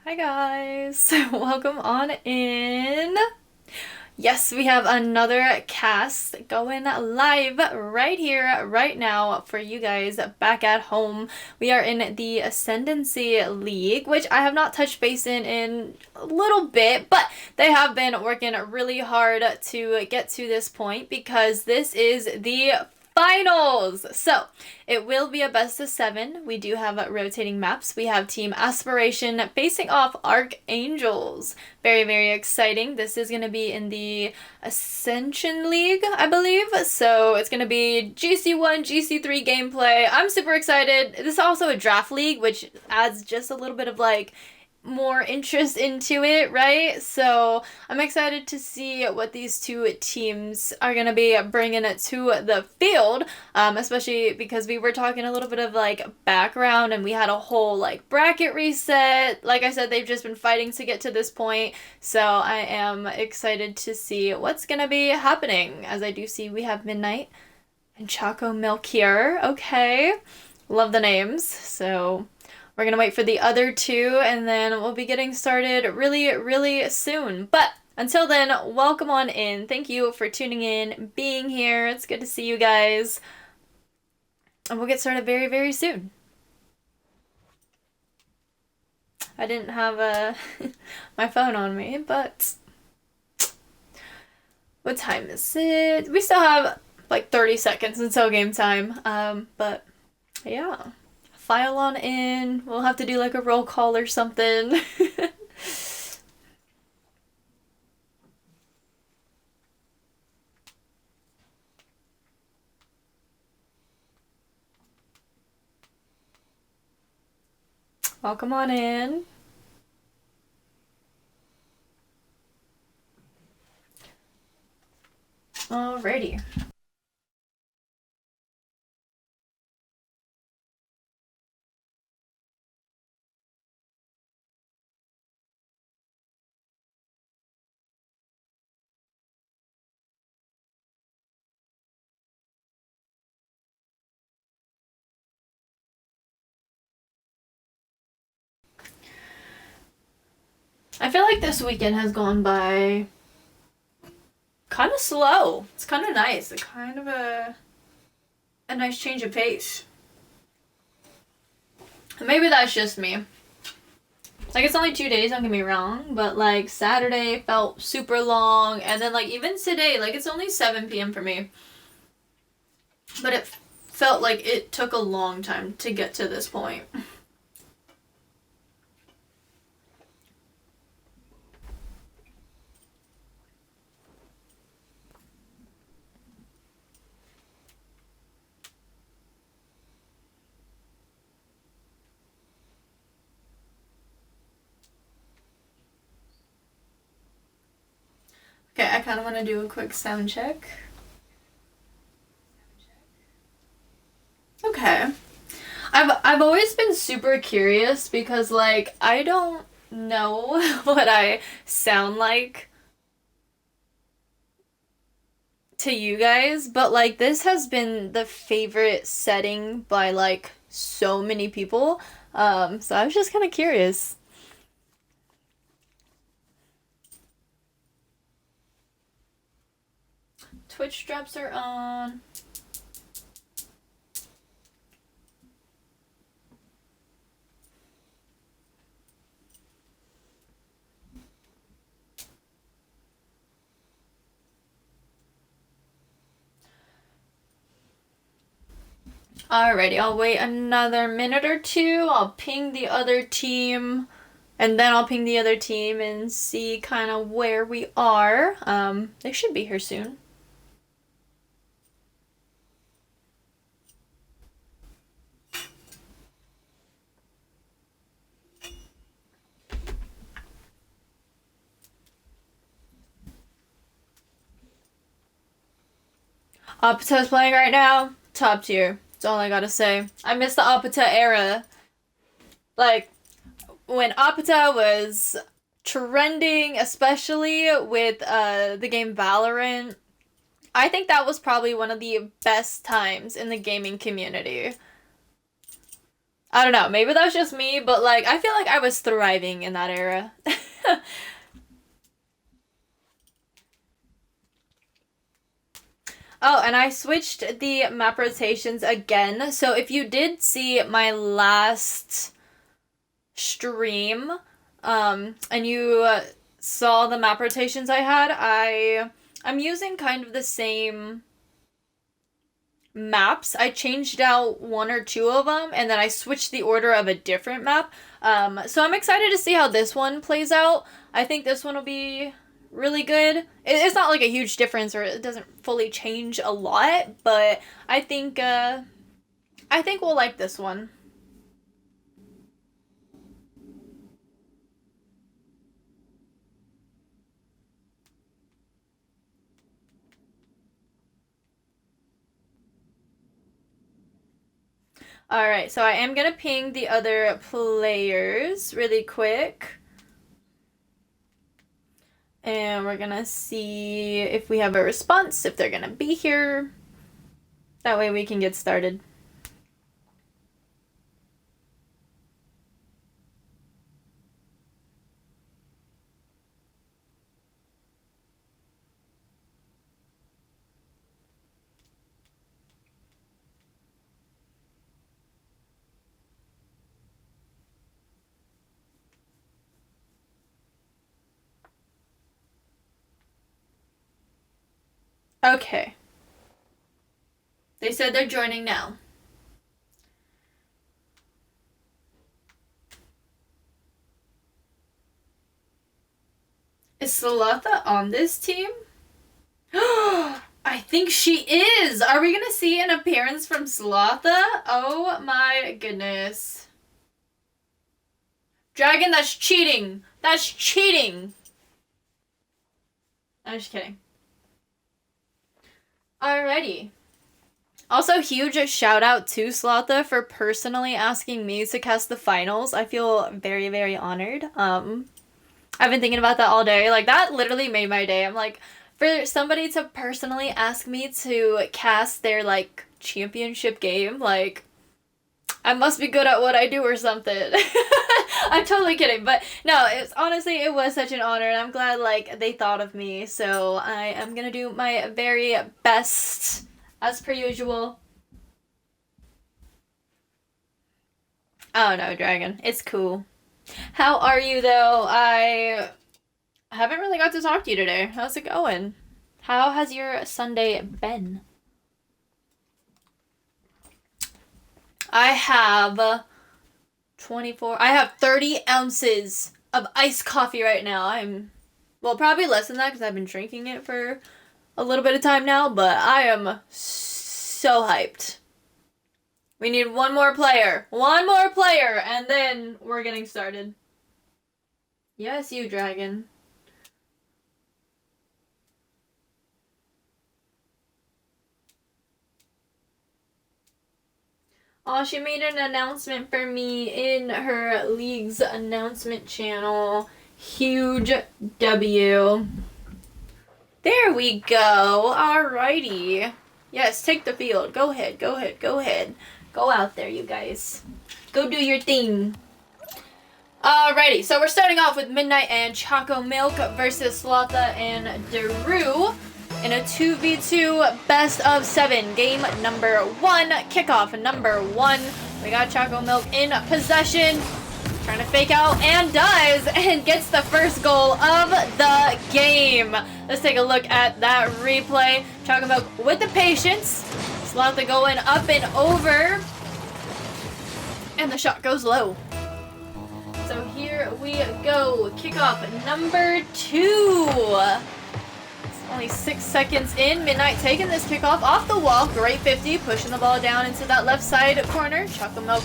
Hi guys, welcome on in. Yes, we have another cast going live right here, right now for you guys back at home. We are in the Ascendency League, which I have not touched base in a little bit, but they have been working really hard to get to this point because this is the finals. So it will be a best of 7. We do have rotating maps. We have Team Aspiration facing off Archangels. Very, very exciting. This is going to be in the Ascension League, I believe. So it's going to be GC1, GC3 gameplay. I'm super excited. This is also a draft league, which adds just a little bit of like more interest into it, right? So I'm excited to see what these two teams are going to be bringing it to the field, especially because we were talking a little bit of like background and we had a whole like bracket reset. Like I said, they've just been fighting to get to this point, so I am excited to see what's going to be happening. As I do see we have Midnight and Choco Milk here. Okay, love the names. So we're gonna wait for the other two and then we'll be getting started really, really soon. But until then, welcome on in. Thank you for tuning in, being here. It's good to see you guys. And we'll get started very, very soon. I didn't have my phone on me, but what time is it? We still have like 30 seconds until game time. But yeah. File on in. We'll have to do like a roll call or something. Welcome on in. Alrighty. I feel like this weekend has gone by kind of slow. It's kind of nice. It's kind of a nice change of pace. Maybe that's just me. Like, it's only 2 days, don't get me wrong, but like Saturday felt super long, and then like even today, like it's only 7 p.m. for me. But it felt like it took a long time to get to this point. Okay, I kind of want to do a quick sound check. Okay. I've always been super curious because like I don't know what I sound like to you guys, but like this has been the favorite setting by like so many people. So I was just kind of curious. Twitch straps are on. Alrighty, I'll wait another minute or two. I'll ping the other team, and then I'll ping the other team and see kind of where we are. They should be here soon. Apato's playing right now. Top tier. That's all I gotta say. I miss the Apata era. Like, when Apata was trending, especially with the game Valorant, I think that was probably one of the best times in the gaming community. I don't know, maybe that's just me, but like, I feel like I was thriving in that era. Oh, and I switched the map rotations again. So if you did see my last stream, and you saw the map rotations I had, I'm using kind of the same maps. I changed out one or two of them, and then I switched the order of a different map. So I'm excited to see how this one plays out. I think this one will be really good. It's not like a huge difference, or it doesn't fully change a lot, but I think we'll like this one. Alright, so I am gonna ping the other players really quick. And we're gonna see if we have a response, if they're gonna be here. That way we can get started. Okay. They said they're joining now. Is Salotha on this team? I think she is! Are we gonna see an appearance from Salotha? Oh my goodness. Dragon, that's cheating! That's cheating! I'm just kidding. Alrighty. Also, huge shout out to Slotha for personally asking me to cast the finals. I feel very, very honored. I've been thinking about that all day. Like, that literally made my day. I'm like, for somebody to personally ask me to cast their, like, championship game, like, I must be good at what I do or something. I'm totally kidding, but no, it's honestly, it was such an honor, and I'm glad, like, they thought of me, so I am gonna do my very best, as per usual. Oh no, Dragon, it's cool. How are you, though? I haven't really got to talk to you today. How's it going? How has your Sunday been? I have 24. I have 30 ounces of iced coffee right now. Well, probably less than that because I've been drinking it for a little bit of time now, but I am so hyped. We need one more player. One more player, and then we're getting started. Yes, you, Dragon. Oh, she made an announcement for me in her league's announcement channel. Huge W. There we go. Alrighty. Yes, take the field. Go ahead, go ahead, go ahead. Go out there, you guys. Go do your thing. Alrighty, so we're starting off with Midnight and Choco Milk versus Slotha and Daru in a 2v2 best of 7. Game number 1, kickoff number 1. We got Choco Milk in possession, trying to fake out, and does, and gets the first goal of the game. Let's take a look at that replay. Choco Milk with the patience. Slotha going up and over, and the shot goes low. So here we go. Kickoff number 2. Only 6 seconds in. Midnight taking this kickoff off the wall. Great 50. Pushing the ball down into that left side corner. Choco Milk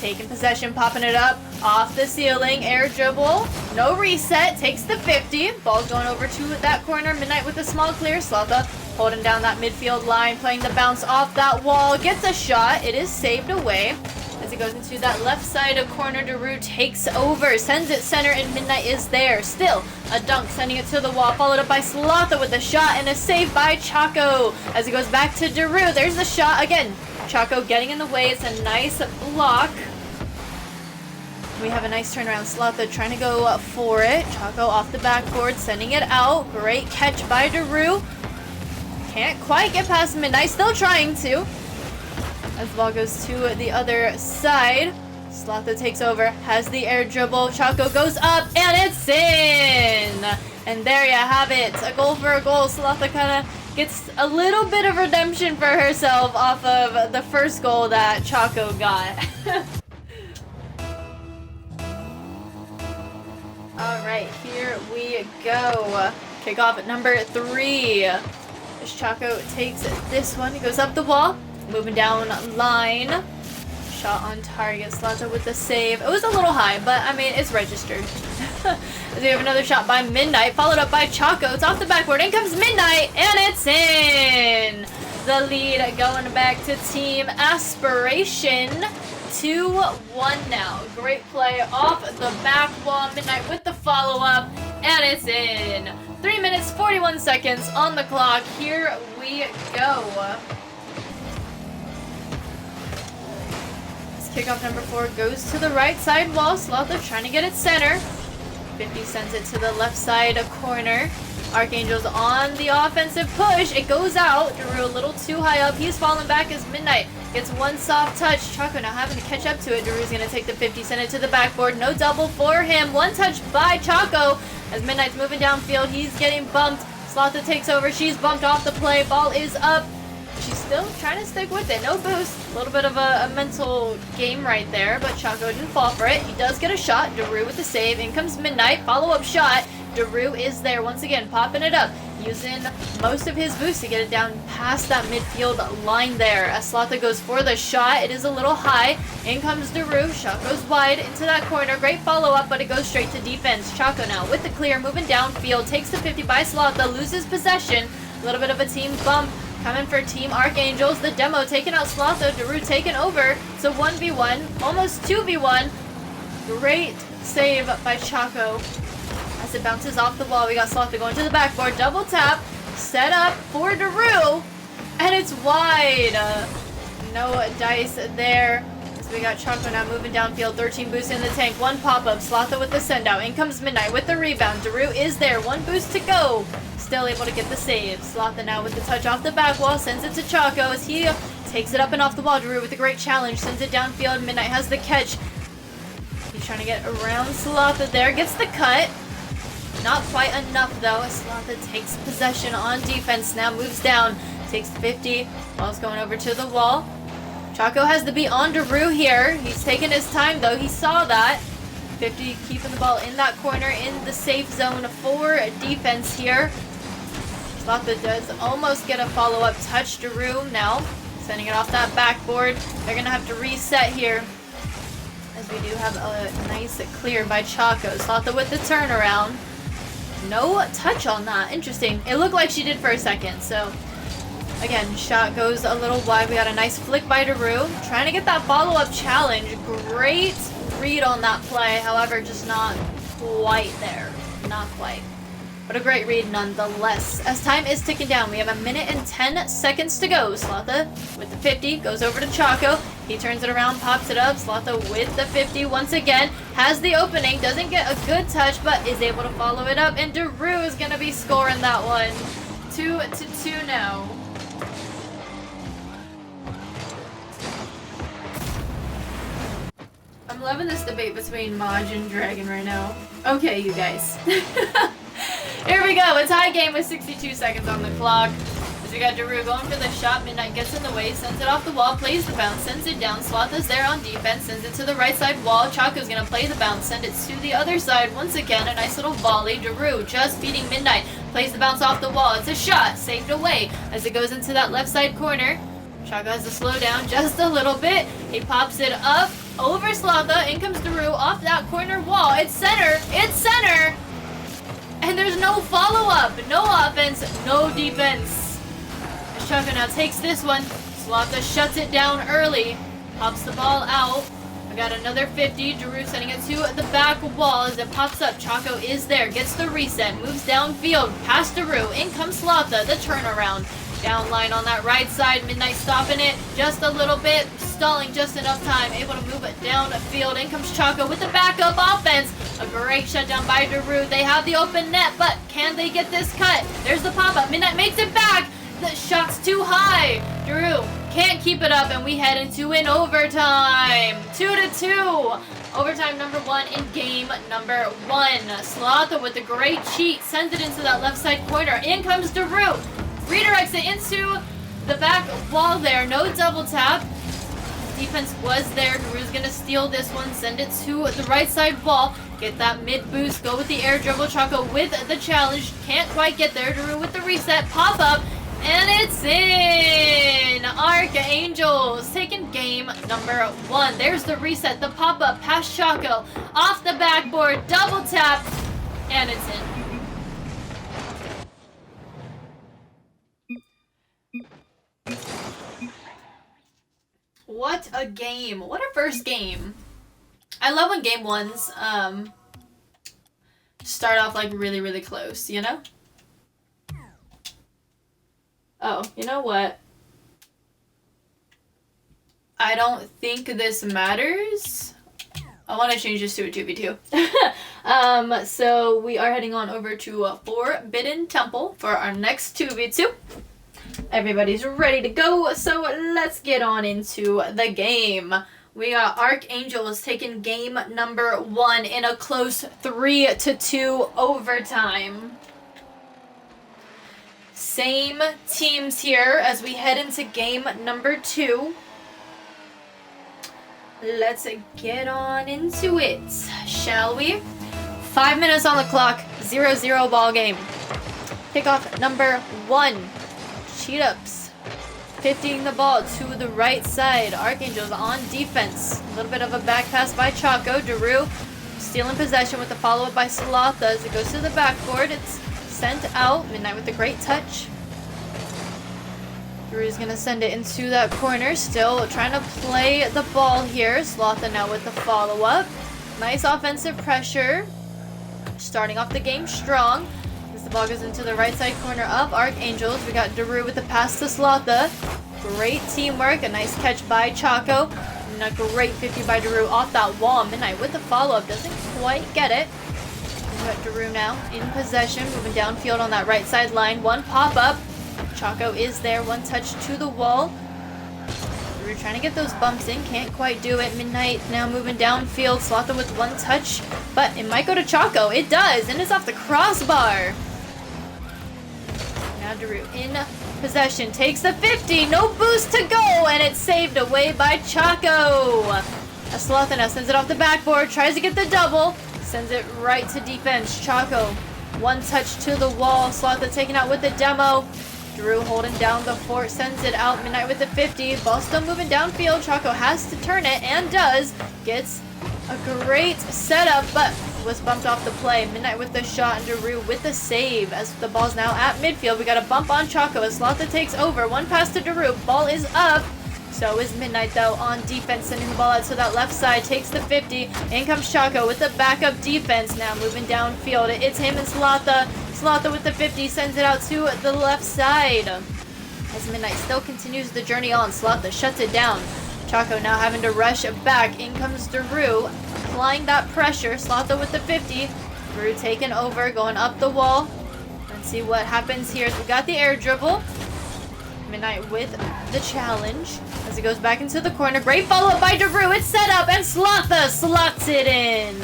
taking possession. Popping it up. Off the ceiling. Air dribble. No reset. Takes the 50. Ball's going over to that corner. Midnight with a small clear. Slotha holding down that midfield line. Playing the bounce off that wall. Gets a shot. It is saved away. As it goes into that left side of corner, Daru takes over, sends it center, and Midnight is there. Still, a dunk, sending it to the wall, followed up by Slotha with a shot, and a save by Choco. As it goes back to Daru, there's the shot again. Choco getting in the way, it's a nice block. We have a nice turnaround. Slotha trying to go for it. Chaco off the backboard, sending it out. Great catch by Daru. Can't quite get past Midnight. Still trying to. As the ball goes to the other side. Slotha takes over. Has the air dribble. Chaco goes up. And it's in. And there you have it. A goal for a goal. Slotha kind of gets a little bit of redemption for herself off of the first goal that Chaco got. Alright, here we go. Kickoff at number 3. As Chaco takes this one, he goes up the wall, moving down line. Shot on target. Slotha with the save. It was a little high, but I mean, it's registered. We have another shot by Midnight, followed up by Chaco. It's off the backboard. In comes Midnight, and it's in. The lead going back to Team Aspiration. 2-1 now. Great play off the back wall. Midnight with the follow-up, and it's in. 3 minutes, 41 seconds on the clock. Here we go. This kickoff number 4 goes to the right side wall. Slotha trying to get it center. 50 sends it to the left side corner. Archangels on the offensive push. It goes out. Daru a little too high up. He's falling back as Midnight gets one soft touch. Chaco now having to catch up to it. Daru's going to take the 50, send it to the backboard. No double for him. One touch by Chaco. As Midnight's moving downfield, he's getting bumped. Slotha takes over. She's bumped off the play. Ball is up. She's still trying to stick with it. No boost. A little bit of a mental game right there, but Chaco didn't fall for it. He does get a shot. Daru with the save. In comes Midnight. Follow-up shot. Daru is there once again, popping it up, using most of his boost to get it down past that midfield line there. As Slotha goes for the shot, it is a little high. In comes Daru. Shot goes wide into that corner. Great follow-up, but it goes straight to defense. Chaco now with the clear, moving downfield, takes the 50 by Slotha, loses possession. A little bit of a team bump coming for Team Archangels. The demo taking out Slotha. Daru taking over. So 1v1, almost 2v1. Great save by Chaco. As it bounces off the wall, we got Slotha going to the backboard. Double tap, set up for Daru, and it's wide. No dice there. So we got Chaco now moving downfield. 13 boosts in the tank, one pop-up. Slotha with the send-out. In comes Midnight with the rebound. Daru is there, one boost to go. Still able to get the save. Slotha now with the touch off the back wall, sends it to Chaco as he takes it up and off the wall. Daru with a great challenge, sends it downfield. Midnight has the catch. He's trying to get around Slotha there, gets the cut. Not quite enough though. Slotha takes possession on defense now, moves down, takes 50. Ball's going over to the wall. Chaco has the beat on Daru here. He's taking his time though. He saw that. 50 keeping the ball in that corner in the safe zone for defense here. Slotha does almost get a follow-up touch. Daru now sending it off that backboard. They're going to have to reset here, as we do have a nice clear by Chaco. Slotha with the turnaround. No touch on that. Interesting. It looked like she did for a second. So, again, shot goes a little wide. We got a nice flick by Daru. Trying to get that follow-up challenge. Great read on that play. However, just not quite there. Not quite. But a great read nonetheless. As time is ticking down, we have 1 minute and 10 seconds to go. Slotha with the 50 goes over to Chaco. He turns it around, pops it up. Slotha with the 50 once again. Has the opening, doesn't get a good touch, but is able to follow it up. And Daru is going to be scoring that one. 2-2 now. I'm loving this debate between Maj and Dragon right now. Okay, you guys. Here we go, a tie game with 62 seconds on the clock. As we got Daru going for the shot. Midnight gets in the way, sends it off the wall, plays the bounce, sends it down. Slotha's there on defense, sends it to the right side wall. Chaco's gonna play the bounce, send it to the other side. Once again, a nice little volley. Daru just beating Midnight, plays the bounce off the wall. It's a shot, saved away as it goes into that left side corner. Chaco has to slow down just a little bit. He pops it up over Slotha. In comes Daru off that corner wall. It's center. It's center. And there's no follow-up. No offense. No defense. As Chaco now takes this one. Slotha shuts it down early. Pops the ball out. I got another 50. Daru sending it to the back wall as it pops up. Chaco is there. Gets the reset. Moves downfield. Past Daru. In comes Slotha. The turnaround. Down line on that right side. Midnight stopping it just a little bit. Stalling just enough time. Able to move it down the field. In comes Choco with the backup offense. A great shutdown by Daru. They have the open net, but can they get this cut? There's the pop-up. Midnight makes it back. The shot's too high. Daru can't keep it up, and we head into an overtime. 2-2. Overtime number 1 in game number 1. Slaughter with a great cheat. Sends it into that left side corner. In comes Daru. Redirects it into the back wall there. No double tap. Defense was there. Daru's going to steal this one. Send it to the right side wall. Get that mid boost. Go with the air dribble. Choco with the challenge. Can't quite get there. Daru with the reset. Pop up. And it's in! Archangels taking game number 1. There's the reset, the pop-up, past Choco, off the backboard, double tap, and it's in. What a game. What a first game. I love when game 1s start off like really, really close, you know? Oh, you know what? I don't think this matters. I want to change this to a 2v2. So we are heading on over to Forbidden Temple for our next 2v2. Everybody's ready to go, so let's get on into the game. We got Archangels taking game number 1 in a close 3-2 overtime. Same teams here as we head into game number 2. Let's get on into it, shall we? 5 minutes on the clock, 0-0 ball game. Kickoff number 1. Cheat ups. 50ing the ball to the right side. Archangels on defense. A little bit of a back pass by Choco. Daru stealing possession with the follow-up by Salotha as it goes to the backboard. It's sent out. Midnight with a great touch. Daru's gonna send it into that corner. Still trying to play the ball here. Salotha now with the follow-up. Nice offensive pressure. Starting off the game strong. As the ball goes into the right side corner of Archangels. We got Daru with the pass to Salotha. Great teamwork. A nice catch by Choco. And a great 50 by Daru off that wall. Midnight with the follow-up. Doesn't quite get it. We got Daru now in possession. Moving downfield on that right side line. One pop-up. Choco is there. One touch to the wall. Daru trying to get those bumps in. Can't quite do it. Midnight now moving downfield. Salotha with one touch. But it might go to Choco. It does. And it's off the crossbar. Now Daru in possession. Takes the 50. No boost to go. And it's saved away by Choco. Salotha now sends it off the backboard. Tries to get the double. Sends it right to defense. Choco. One touch to the wall. Salotha taken out with the demo. Daru holding down the fort. Sends it out. Midnight with the 50. Ball still moving downfield. Choco has to turn it and does. Gets a great setup, but was bumped off the play. Midnight with the shot and Daru with the save as the ball's now at midfield. We got a bump on Choco as Salotha takes over. One pass to Daru. Ball is up. So is Midnight though on defense, sending the ball out to that left side. Takes the 50. In comes Choco with the backup defense. Now moving downfield. It's him and Salotha. Salotha with the 50 sends it out to the left side. As Midnight still continues the journey on. Salotha shuts it down. Choco now having to rush back. In comes Daru. Applying that pressure. Salotha with the 50. Daru taking over. Going up the wall. Let's see what happens here. We got the air dribble. Midnight with the challenge as it goes back into the corner. Great follow-up by Daru. It's set up and Salotha slots it in.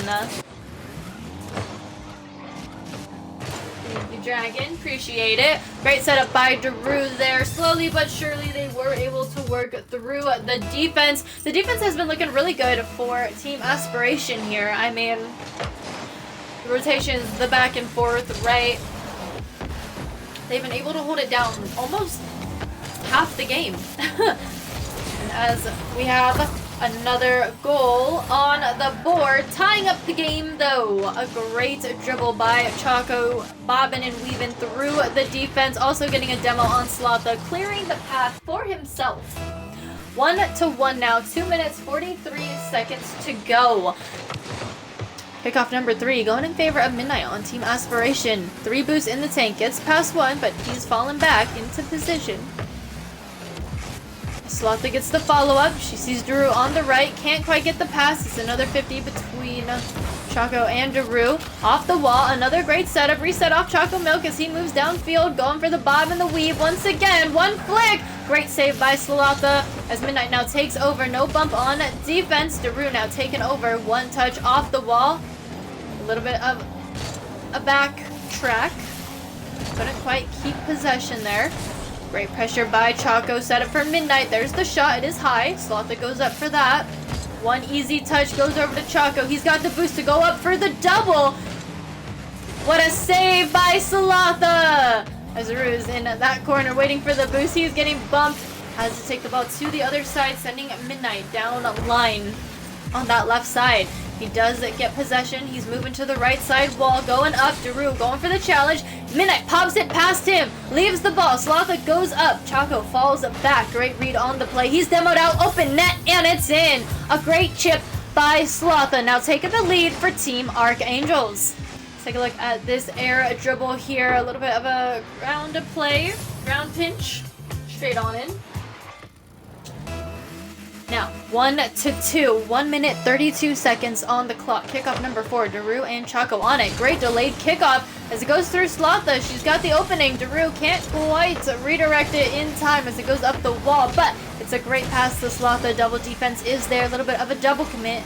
Thank you, Dragon. Appreciate it. Great setup by Daru there. Slowly but surely they were able to work through the defense. The defense has been looking really good for Team Aspiration here. I mean, the rotations, the back and forth, right? They've been able to hold it down almost half the game. And as we have another goal on the board, tying up the game though. A great dribble by Choco, bobbing and weaving through the defense, also getting a demo on Salotha, clearing the path for himself. 1-1 now, 2 minutes 43 seconds to go. Kickoff number 3, going in favor of Midnight on Team Aspiration. 3 boosts in the tank, gets past 1, but he's fallen back into position. Slotha gets the follow-up. She sees Daru on the right, can't quite get the pass. It's another 50 between Choco and Daru. Off the wall, another great setup. Reset off Choco Milk as he moves downfield, going for the bob and the weave once again. One flick! Great save by Slotha as Midnight now takes over. No bump on defense. Daru now taken over. One touch off the wall. A little bit of a back track. Couldn't quite keep possession there. Great pressure by Choco. Set up for Midnight. There's the shot. It is high. Slotha goes up for that. One easy touch goes over to Choco. He's got the boost to go up for the double. What a save by Slotha! As Daru is in that corner waiting for the boost. He's getting bumped. Has to take the ball to the other side, sending Midnight down a line on that left side. He does get possession. He's moving to the right side wall, going up. Daru going for the challenge. Midnight pops it past him, leaves the ball. Slotha goes up. Choco falls back. Great read on the play. He's demoed out, open net, and it's in. A great chip by Slotha. Now taking the lead for Team Archangels. Let's take a look at this air dribble here. A little bit of a ground play, ground pinch, straight on in. Now, 1-2, 1 minute 32 seconds on the clock. Kickoff number 4, Daru and Choco on it. Great delayed kickoff as it goes through Slotha. She's got the opening. Daru can't quite redirect it in time as it goes up the wall, but it's a great pass to Slotha. Double defense is there. A little bit of a double commit.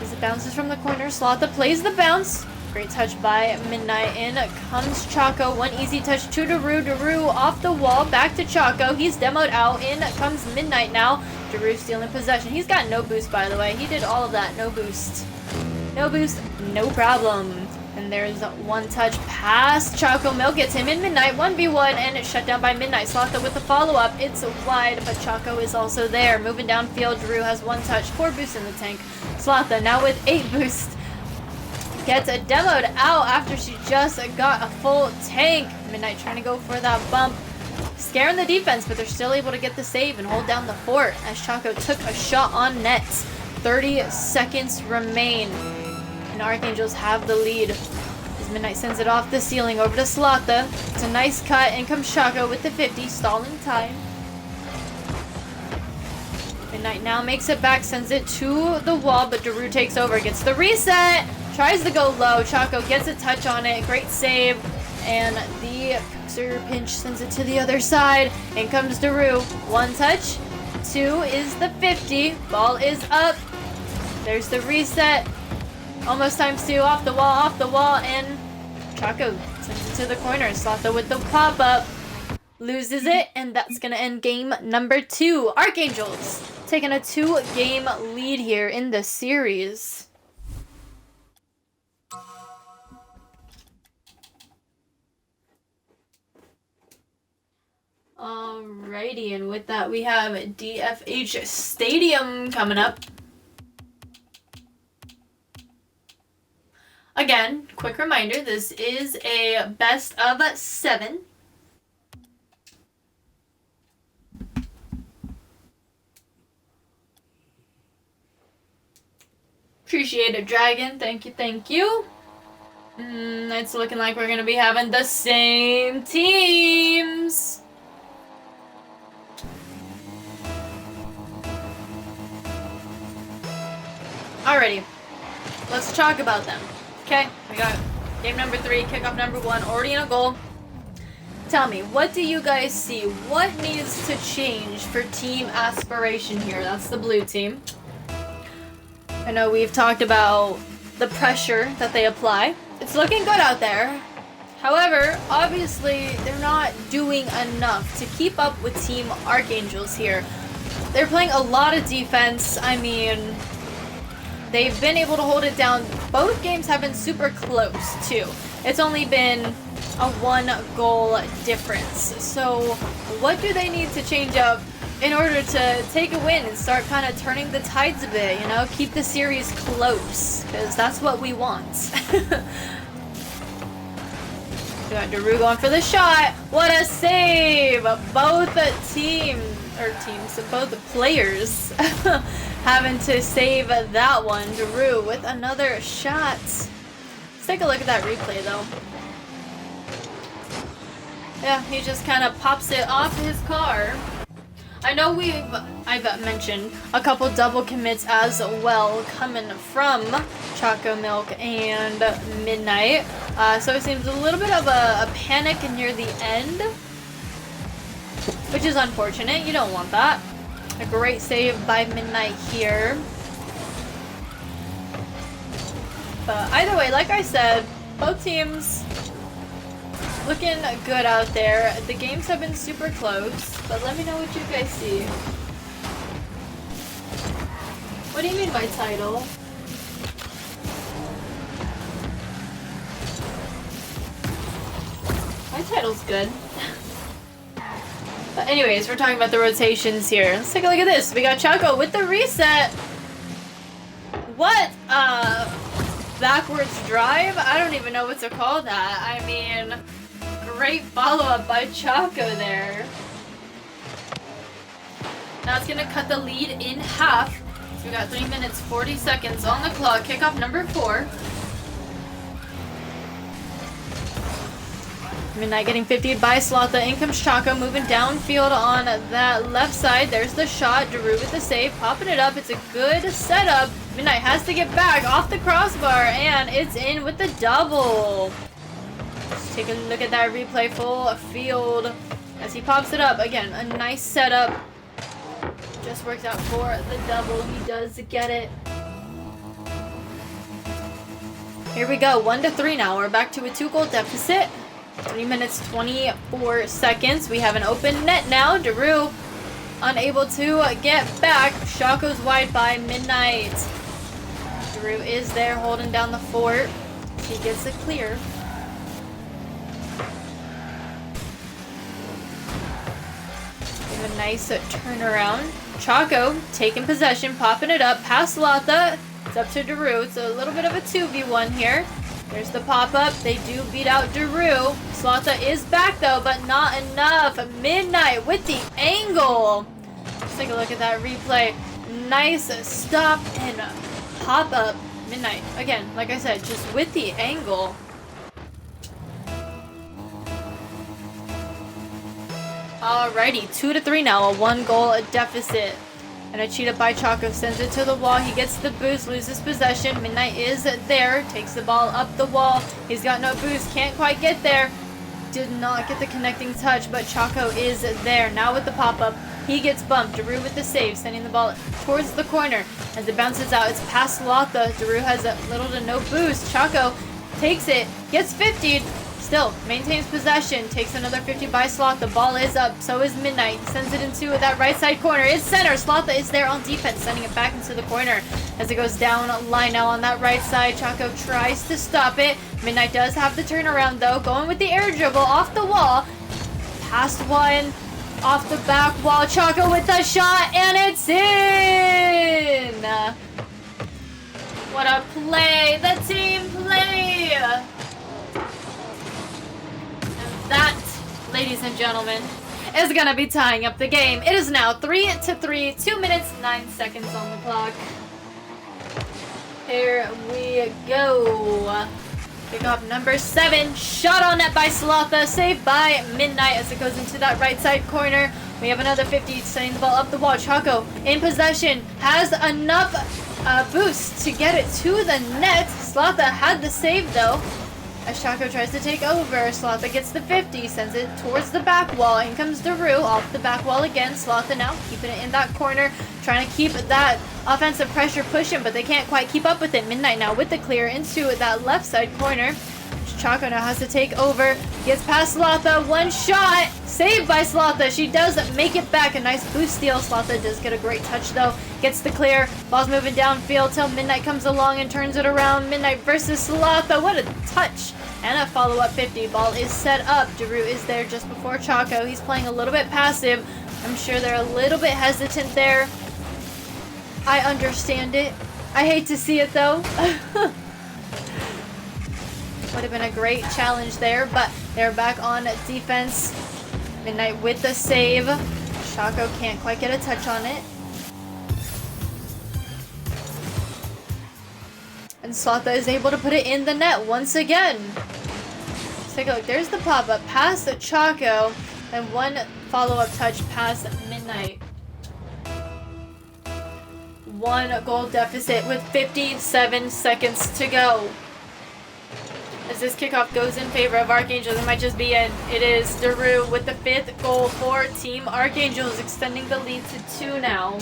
As it bounces from the corner, Slotha plays the bounce. Great touch by Midnight. In comes Choco. One easy touch to Daru. Daru off the wall. Back to Choco. He's demoed out. In comes Midnight now. Daru stealing possession. He's got no boost, by the way. He did all of that. No boost. No boost. No problem. And there's one touch past Choco Milk. Gets him in Midnight. 1v1 and it's shut down by Midnight. Slotha with the follow-up. It's wide, but Choco is also there. Moving downfield. Daru has one touch. 4 boosts in the tank. Slotha now with 8 boosts. Gets demoed out after she just got a full tank. Midnight trying to go for that bump. Scaring the defense, but they're still able to get the save and hold down the fort as Choco took a shot on net. 30 seconds remain. And Archangels have the lead. As Midnight sends it off the ceiling over to Slotha. It's a nice cut. In comes Choco with the 50, stalling time. Midnight now makes it back, sends it to the wall, but Daru takes over. Gets the reset. Tries to go low. Choco gets a touch on it. Great save. And the Pixar pinch sends it to the other side. In comes Daru. One touch. 2 is the 50. Ball is up. There's the reset. Almost times 2. Off the wall. And Choco sends it to the corner. Slotha with the pop-up. Loses it. And that's going to end game number 2. Archangels taking a 2-game lead here in the series. Alrighty, and with that we have DFH Stadium coming up. Again, quick reminder, this is a best of 7. Appreciate it, Dragon. Thank you, thank you. It's looking like we're going to be having the same teams. Alrighty, let's talk about them. Okay, we got game number 3, kickoff number 1, already in a goal. Tell me, what do you guys see? What needs to change for Team Aspiration here? That's the blue team. I know we've talked about the pressure that they apply. It's looking good out there. However, obviously, they're not doing enough to keep up with Team Archangels here. They're playing a lot of defense. I mean, they've been able to hold it down. Both games have been super close, too. It's only been a 1-goal difference. So, what do they need to change up in order to take a win and start kind of turning the tides a bit, you know? Keep the series close, because that's what we want. We got Daru going for the shot. What a save! Both teams or teams, both players having to save that one. Drew with another shot. Let's take a look at that replay though. Yeah, he just kind of pops it off his car. I know I've mentioned a couple double commits as well coming from Choco Milk and Midnight. So it seems a little bit of a panic near the end, which is unfortunate. You don't want that. A great save by Midnight here. But either way, like I said, both teams looking good out there. The games have been super close, but let me know what you guys see. What do you mean by title? My title's good. But anyways, we're talking about the rotations here. Let's take a look at this. We got Choco with the reset. What? Backwards drive? I don't even know what to call that. I mean, great follow-up by Choco there. Now it's going to cut the lead in half. So we got 3 minutes, 40 seconds on the clock. Kickoff number 4. Midnight getting 50'd by Slotha. In comes Choco, moving downfield on that left side. There's the shot. Daru with the save, popping it up. It's a good setup. Midnight has to get back off the crossbar, and it's in with the double. Let's take a look at that replay full field as he pops it up. Again, a nice setup. Just works out for the double. He does get it. Here we go. 1-3 now. We're back to a 2-goal deficit. 3 minutes, 24 seconds. We have an open net now. Daru unable to get back. Shot goes wide by Midnight. Daru is there holding down the fort. He gets it clear. We have a nice turnaround. Choco taking possession, popping it up past Lotha. It's up to Daru. It's a little bit of a 2v1 here. There's the pop-up. They do beat out Daru. Slotha is back though, but not enough. Midnight with the angle. Let's take a look at that replay. Nice stop and pop-up. Midnight, again, like I said, just with the angle. Alrighty, 2-3 now, a 1-goal deficit. And a cheetah by Choco sends it to the wall. He gets the boost, loses possession. Midnight is there, takes the ball up the wall. He's got no boost, can't quite get there. Did not get the connecting touch, but Choco is there. Now with the pop-up, he gets bumped. Daru with the save, sending the ball towards the corner. As it bounces out, it's past Lotha. Daru has a little to no boost. Choco takes it, gets 50'd. Still maintains possession, takes another 50 by Sloth. The ball is up, so is Midnight. Sends it into that right side corner. It's center. Slotha is there on defense, sending it back into the corner as it goes down line now on that right side. Choco tries to stop it. Midnight does have the turnaround though, going with the air dribble off the wall. Past one, off the back wall. Choco with the shot, and it's in! What a play! The team play! That, ladies and gentlemen, is going to be tying up the game. It is now 3-3, 2 minutes, 9 seconds on the clock. Here we go. Kickoff number 7. Shot on net by Slotha. Saved by Midnight as it goes into that right side corner. We have another 50 sending the ball up the wall. Choco in possession. Has enough boost to get it to the net. Slotha had the save though. As Choco tries to take over, Slotha gets the 50, sends it towards the back wall. In comes Daru off the back wall again. Slotha now keeping it in that corner, trying to keep that offensive pressure pushing, but they can't quite keep up with it. Midnight now with the clear into that left side corner. Choco now has to take over. Gets past Slotha. One shot. Saved by Slotha. She does make it back. A nice boost steal. Slotha does get a great touch though. Gets the clear. Ball's moving downfield till Midnight comes along and turns it around. Midnight versus Slotha. What a touch. And a follow-up 50. Ball is set up. Daru is there just before Choco. He's playing a little bit passive. I'm sure they're a little bit hesitant there. I understand it. I hate to see it though. Would have been a great challenge there, but they're back on defense. Midnight with the save. Choco can't quite get a touch on it. And Slotha is able to put it in the net once again. Let's take a look. There's the pop-up past the Choco. And one follow-up touch past Midnight. 1 goal deficit with 57 seconds to go. As this kickoff goes in favor of Archangels, it might just be in. It is Daru with the 5th goal for Team Archangels, extending the lead to 2 now.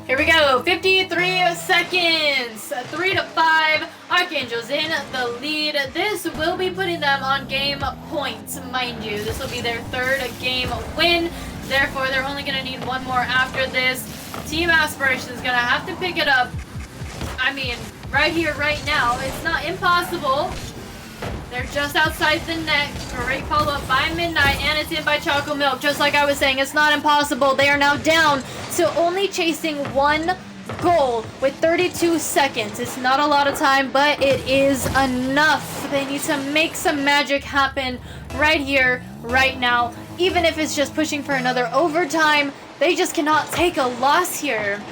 Here we go, 53 seconds, 3-5, Archangels in the lead. This will be putting them on game points, mind you. This will be their 3rd game win. Therefore, they're only going to need 1 more after this. Team Aspiration is going to have to pick it up. I mean, right here, right now. It's not impossible. They're just outside the net. Great follow-up by Midnight, and it's in by Choco Milk. Just like I was saying, it's not impossible. They are now down to only chasing 1 goal with 32 seconds. It's not a lot of time, but it is enough. They need to make some magic happen right here, right now. Even if it's just pushing for another overtime, they just cannot take a loss here.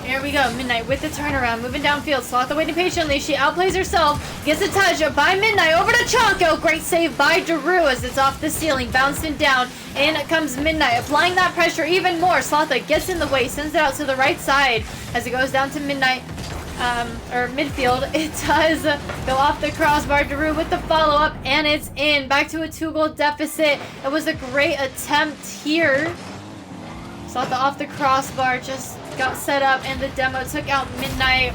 Here we go, Midnight with the turnaround, moving downfield. Slotha waiting patiently. She outplays herself, gets a touch by Midnight over to Choco. Great save by Daru as it's off the ceiling, bouncing down. In comes Midnight, applying that pressure even more. Slotha gets in the way, sends it out to the right side as it goes down to Midnight. Or midfield. It does go off the crossbar. Daru with the follow-up, and it's in. Back to a 2-goal deficit. It was a great attempt here. Slotha off the crossbar, just got set up, and the demo took out Midnight.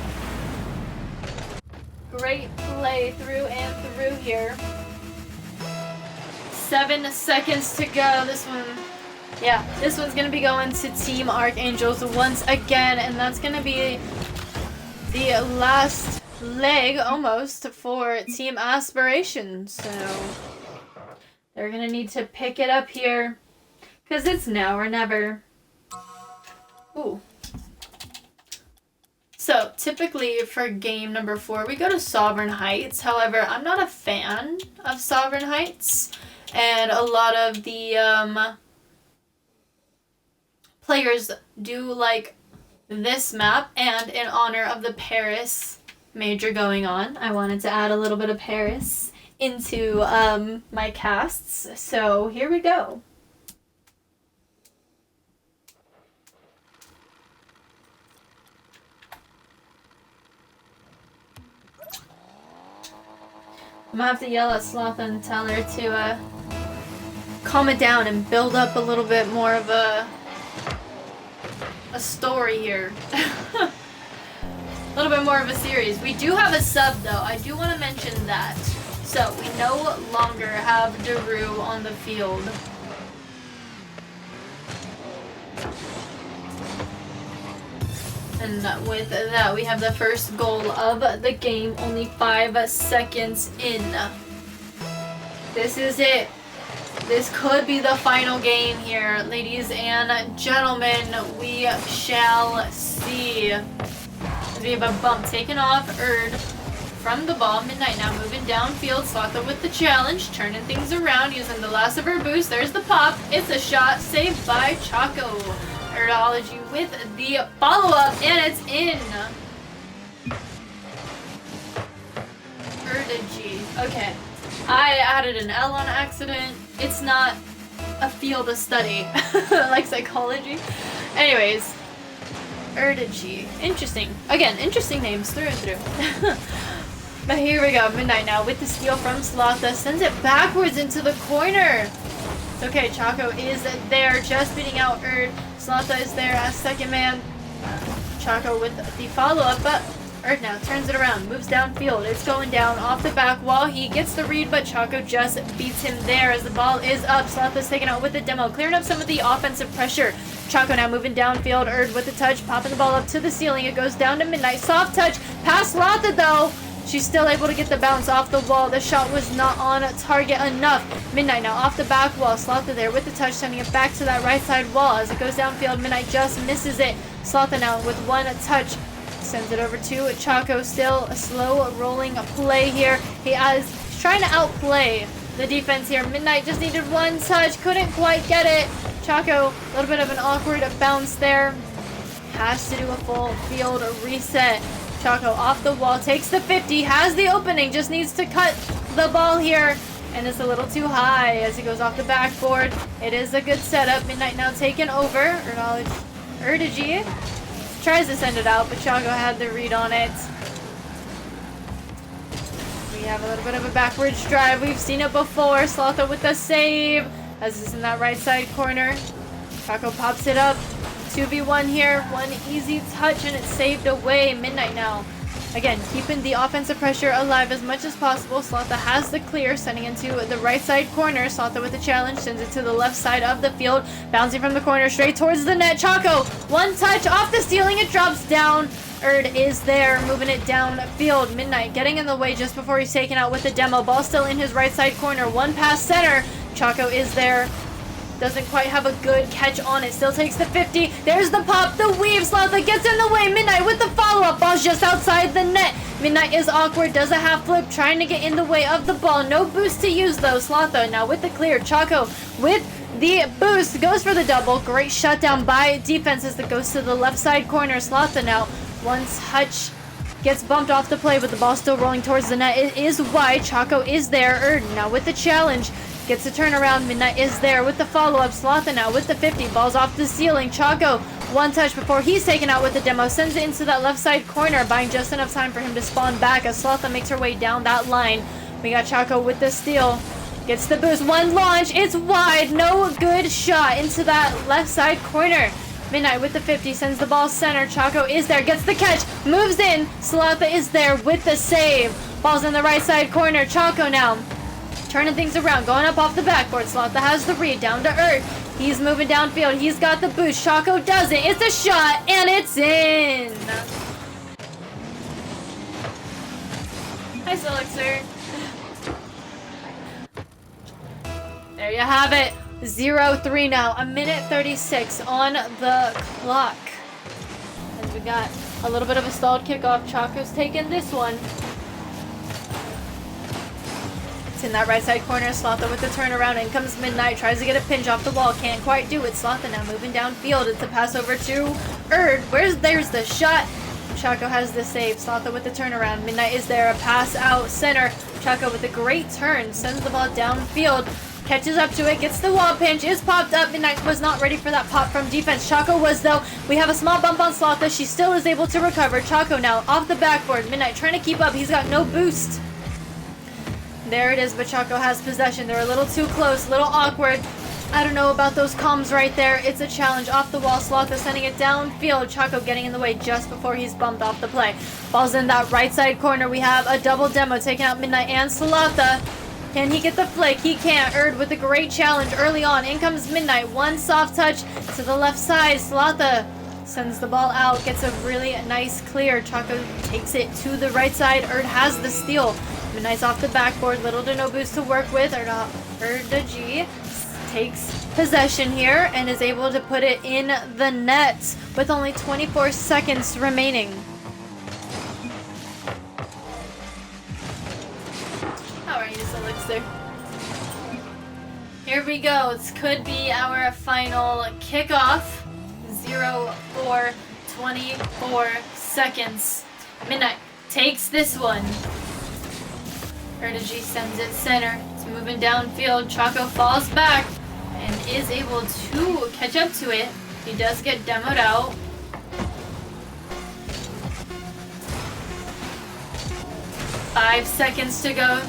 Great play through and through here. 7 seconds to go. This one's going to be going to Team Archangels once again, and that's going to be the last leg almost for Team Aspiration. So they're going to need to pick it up here because it's now or never. Ooh. So typically for game number 4, we go to Sovereign Heights. However, I'm not a fan of Sovereign Heights, and a lot of the players do like this map, and in honor of the Paris major going on, I wanted to add a little bit of Paris into my casts. So here we go. I'm gonna have to yell at Slotha and tell her to calm it down and build up a little bit more of a story here. A little bit more of a series. We do have a sub though. I do want to mention that. So we no longer have Daru on the field. And with that, we have the first goal of the game, only 5 seconds in. This is it. This could be the final game here, ladies and gentlemen. We shall see. We have a bump taken off Erd from the ball. Midnight now moving downfield. Slotha with the challenge, turning things around using the last of her boost. There's the pop. It's a shot saved by Choco. Erdology with the follow-up, and it's in. Erdigy. Okay. I added an L on accident. It's not a field of study, like psychology. Anyways, Erdigy. Interesting. Again, interesting names through and through. But here we go. Midnight now with the steal from Slotha. Sends it backwards into the corner. It's okay. Choco is there, just beating out Erd. Slotha is there as second man. Choco with the follow-up, but Erd now turns it around, moves downfield. It's going down off the back wall. He gets the read, but Choco just beats him there as the ball is up. Slotha's taken out with the demo, clearing up some of the offensive pressure. Choco now moving downfield. Erd with the touch, popping the ball up to the ceiling. It goes down to Midnight. Soft touch past Slotha though. She's still able to get the bounce off the wall. The shot was not on target enough. Midnight now off the back wall. Slotha there with the touch, sending it back to that right side wall. As it goes downfield, Midnight just misses it. Slotha now with one touch Sends it over to Chaco. Still a slow rolling play here. He's trying to outplay the defense here. Midnight just needed one touch. Couldn't quite get it. Chaco, a little bit of an awkward bounce there. Has to do a full field reset. Chaco off the wall. Takes the 50. Has the opening. Just needs to cut the ball here. And it's a little too high as he goes off the backboard. It is a good setup. Midnight now taken over. Erdigy tries to send it out, but Chaco had the read on it. We have a little bit of a backwards drive. We've seen it before. Slotha with the save. As is in that right side corner. Chaco pops it up. 2v1 here. One easy touch and it's saved away. Midnight now. Again, keeping the offensive pressure alive as much as possible. Slotha has the clear, sending into the right side corner. Slotha with the challenge, sends it to the left side of the field. Bouncing from the corner straight towards the net. Chaco, one touch off the ceiling. It drops down. Is there, moving it downfield. Midnight getting in the way just before he's taken out with the demo. Ball still in his right side corner. One pass center. Chaco is there. Doesn't quite have a good catch on it. Still takes the 50. There's the pop. The weave. Slotha gets in the way. Midnight with the follow-up. Ball's just outside the net. Midnight is awkward. Does a half flip. Trying to get in the way of the ball. No boost to use though. Slotha now with the clear. Chaco with the boost. Goes for the double. Great shutdown by defenses that goes to the left side corner. Slotha now. One touch. Gets bumped off the play, but the ball still rolling towards the net. It is wide. Chaco is there. Now with the challenge. Gets a turnaround. Midnight is there with the follow-up. Slotha now with the 50. Ball's off the ceiling. Chaco, one touch before he's taken out with the demo. Sends it into that left side corner, buying just enough time for him to spawn back as Slotha makes her way down that line. We got Chaco with the steal. Gets the boost. One launch. It's wide. No good shot into that left side corner. Midnight with the 50. Sends the ball center. Chaco is there. Gets the catch. Moves in. Slotha is there with the save. Ball's in the right side corner. Chaco now. Turning things around, going up off the backboard. Slotha has the read, down to Earth. He's moving downfield. He's got the boost. Chaco doesn't. It's a shot, and it's in. Nice elixir. There you have it. 0-3 now. 1:36 on the clock. As we got a little bit of a stalled kickoff. Chaco's taking this one. It's in that right side corner. Slotha with the turnaround. In comes Midnight. Tries to get a pinch off the wall. Can't quite do it. Slotha now moving downfield. It's a pass over to There's the shot. Chaco has the save. Slotha with the turnaround. Midnight is there. A pass out center. Chaco with a great turn. Sends the ball downfield. Catches up to it. Gets the wall pinch. Is popped up. Midnight was not ready for that pop from defense. Chaco was though. We have a small bump on Slotha. She still is able to recover. Chaco now off the backboard. Midnight trying to keep up. He's got no boost. There it is, but Chaco has possession. They're a little too close, a little awkward. I don't know about those comms right there. It's a challenge off the wall. Slotha sending it downfield. Chaco getting in the way just before he's bumped off the play. Ball's in that right side corner. We have a double demo taking out Midnight and Slotha. Can he get the flick? He can't. With a great challenge early on. In comes Midnight. One soft touch to the left side. Slotha sends the ball out. Gets a really nice clear. Chaco takes it to the right side. Has the steal. Midnight's off the backboard. Little to no boost to work with. Erdagy takes possession here and is able to put it in the net with only 24 seconds remaining. How are you, Elixir? Here we go. This could be our final kickoff. 0-4, 24 seconds. Midnight takes this one. Erdagy sends it center. It's moving downfield. Chaco falls back and is able to catch up to it. He does get demoed out. Five seconds to go.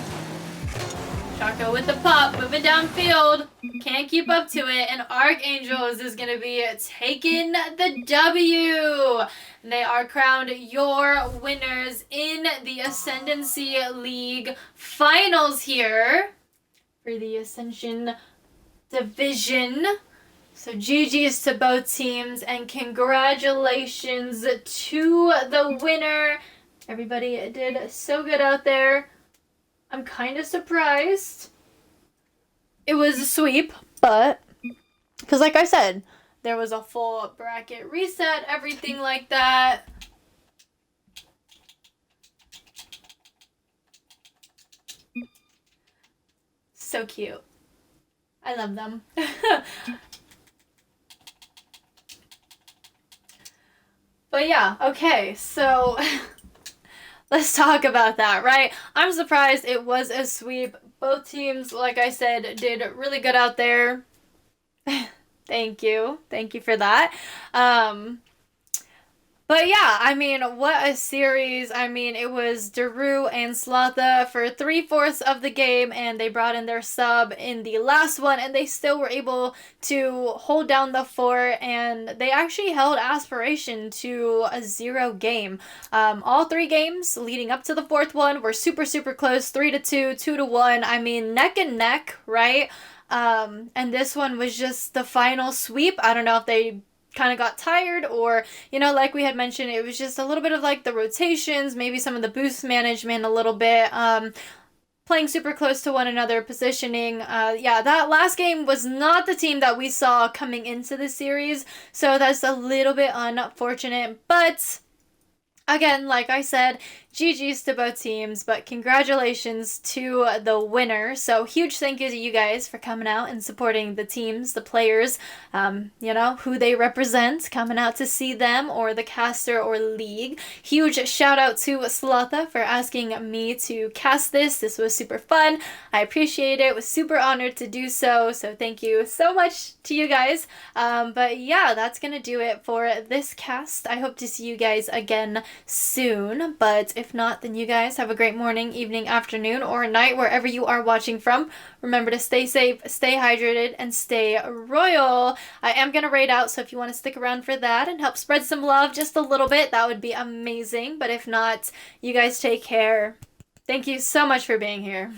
Chaco with the pop, moving downfield. Can't keep up to it, and Archangels is going to be taking the W. They are crowned your winners in the Ascendency League Finals here for the Ascension Division. So GG's to both teams, and congratulations to the winner. Everybody did so good out there. I'm kind of surprised it was a sweep, but because like I said, there was a full bracket reset, everything like that. So cute. I love them. But yeah, okay, so let's talk about that, right? I'm surprised it was a sweep. Both teams, like I said, did really good out there. Thank you. Thank you for that. But yeah, I mean, what a series. I mean, it was Daru and Slotha for 3/4 of the game, and they brought in their sub in the last one, and they still were able to hold down the fort, and they actually held Aspiration to a 0 game. All 3 games leading up to the 4th one were super, super close, 3-2, 2-1. I mean, neck and neck, right? And this one was just the final sweep. I don't know if they kind of got tired, or like we had mentioned, it was just a little bit of like the rotations, maybe some of the boost management a little bit, playing super close to one another, positioning. Yeah, that last game was not the team that we saw coming into the series, so that's a little bit unfortunate, but again, like I said, GG's to both teams, but congratulations to the winner. So huge thank you to you guys for coming out and supporting the teams, the players, who they represent, coming out to see them, or the caster or league. Huge shout out to Slotha for asking me to cast this. This was super fun. I appreciate it. Was super honored to do so. So thank you so much to you guys. But yeah, that's gonna do it for this cast. I hope to see you guys again soon, but if not, then you guys have a great morning, evening, afternoon, or night wherever you are watching from. Remember to stay safe, stay hydrated, and stay royal. I am gonna raid out, so if you want to stick around for that and help spread some love just a little bit, that would be amazing. But if not, you guys take care. Thank you so much for being here.